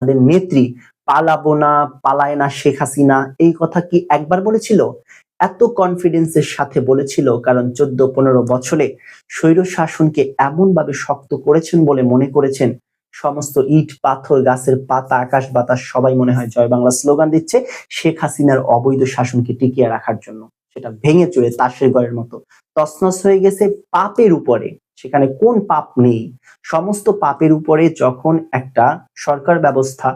তাদের নেত্রী পালাবো না, পালায় না শেখ হাসিনা এই কথা কি একবার বলেছিল? এত কনফিডেন্সের সাথে বলেছিল কারণ 14-15 বছরে স্বৈর শাসনকে এমনভাবে শক্ত করেছেন বলে মনে করেছেন সমস্ত ইট পাথর গাছের পাতা আকাশ বাতাস সবাই মনে হয় জয় বাংলা স্লোগান দিচ্ছে শেখ হাসিনার অবৈধ শাসনকে টিকিয়ে রাখার জন্য। সেটা ভেঙে চুরে তাসের ঘরের মতো তছনছ হয়ে গেছে পাপের উপরে। সেখানে কোন পাপ নেই? সমস্ত পাপের উপরে যখন একটা সরকার ব্যবস্থা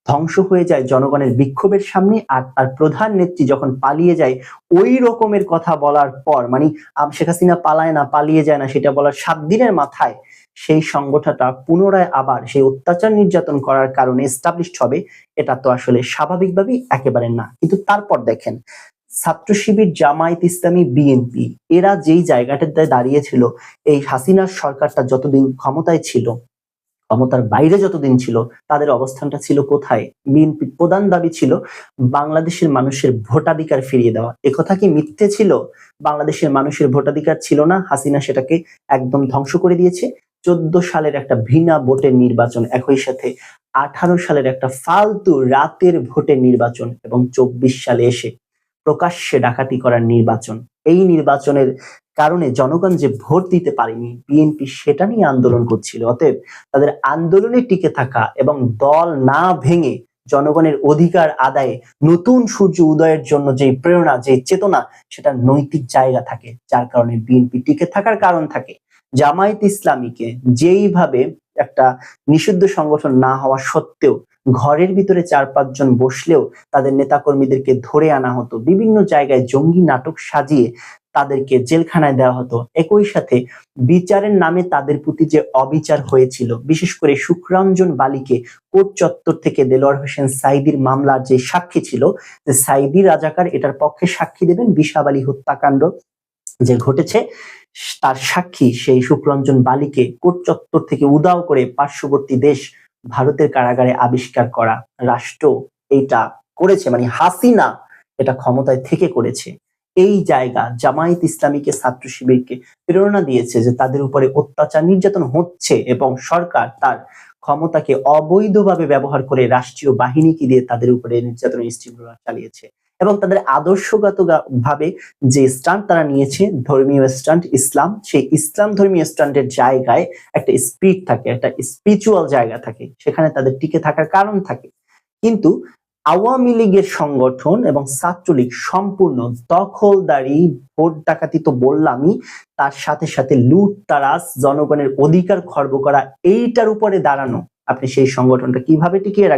ধ্বংস হয়ে যায় জনগণের বিক্ষোভের সামনে, আর তার প্রধান নেত্রী যখন পালিয়ে যায় ওই রকমের কথা বলার পর, মানে শেখ হাসিনা পালায় না, পালিয়ে যায় না সেটা বলার 7 দিনের মাথায় সেই সংগঠনটা পুনরায় আবার সেই অত্যাচার নির্যাতন করার কারণে এস্টাবলিশড হবে, এটা তো আসলে স্বাভাবিকভাবেই একেবারে না। কিন্তু তারপর দেখেন ছাত্র শিবির, জামায়াত ইসলামী, বিএনপি এরা যেই জায়গাটাতে দাঁড়িয়েছিল, এই হাসিনার সরকারটা যতদিন ক্ষমতায় ছিল, ক্ষমতার বাইরে যতদিন ছিল, তাদের অবস্থানটা ছিল কোথায়? বিএনপির প্রধান দাবি ছিল বাংলাদেশের মানুষের ভোটাধিকার ফিরিয়ে দেওয়া। একথা কি মিথ্যে ছিল? বাংলাদেশের মানুষের ভোটাধিকার ছিল না, হাসিনা সেটাকে একদম ধ্বংস করে দিয়েছে। 14 সালের একটা বিনা ভোটের নির্বাচন, একই সাথে 18 সালের একটা ফালতু রাতের ভোটের নির্বাচন, এবং 24 সালে এসে প্রকাশ্যে ডাকাতি করার নির্বাচন। এই নির্বাচনের কারণে জনগণ যে ভোট দিতে পারেনি, বিএনপি সেটা নিয়ে আন্দোলন করছিল। অতএব তাদের আন্দোলনে টিকে থাকা এবং দল না ভেঙে জনগণের অধিকার আদায়ে নতুন সূর্য উদয়ের জন্য যে প্রেরণা, যে চেতনা, সেটা নৈতিক জায়গা থাকে, যার কারণে বিএনপি টিকে থাকার কারণ থাকে। জামায়াত ইসলামীকে যেইভাবে একটা নিষিদ্ধ সংগঠন না হওয়া সত্ত্বেও ঘরের ভিতরে 4-5 জন বসলেও তাদের নেতাকর্মীদেরকে ধরে আনা হতো, বিভিন্ন জায়গায় জঙ্গি নাটক সাজিয়ে তাদেরকে জেলখানায় দেওয়া হতো। একই সাথে বিচারের নামে তাদের প্রতি যে অবিচার হয়েছিল, বিশেষ করে শুক্রাঞ্জন বালিকে কোর্ট চত্বর থেকে দেলোয়ার হোসেন সাঈদীর মামলার যে সাক্ষী ছিল, যে সাঈদী রাজাকার, এটার পক্ষে সাক্ষী দেবেন বিশাব আলী হত্যাকাণ্ড যে ঘটেছে তার সাক্ষী সেই শুক্রঞ্জন বালিকে কোর্ট চত্বর থেকে উধাও করে পার্শ্ববর্তী দেশ ভারতের কারাগারে আবিষ্কার করা রাষ্ট্র এইটা করেছে, মানে হাসিনা এটা ক্ষমতায় থেকে করেছে। এই জায়গা জামায়াত ইসলামীকে, ছাত্র শিবিরকে প্রেরণা দিয়েছে যে তাদের উপরে অত্যাচার নির্যাতন হচ্ছে এবং সরকার তার ক্ষমতাকে অবৈধভাবে ব্যবহার করে রাষ্ট্রীয় বাহিনীকে দিয়ে তাদের উপরে নির্যাতনের স্টিমুলার চালিয়েছে। এবং তাদের আদর্শগত ভাবে যে স্ট্যান্ড তারা নিয়েছে, ধর্মীয় স্ট্যান্ড ইসলাম, সেই ইসলাম ধর্মীয় স্ট্যান্ডের জায়গায় একটা স্পিরিট থাকে, একটা স্পিরিচুয়াল জায়গা থাকে, সেখানে তাদের টিকে থাকার কারণ থাকে। কিন্তু আওয়ামী লীগের সংগঠন এবং ছাত্রলীগ সম্পূর্ণ দখলদারি, ভোট ডাকাতি তো বললামই, তার সাথে সাথে লুটতারাজ, জনগণের অধিকার খর্ব করা, এইটার উপরে দাঁড়ানো। আপনি সেই সংগঠনটা কিভাবে টিকিয়ে রাখবেন?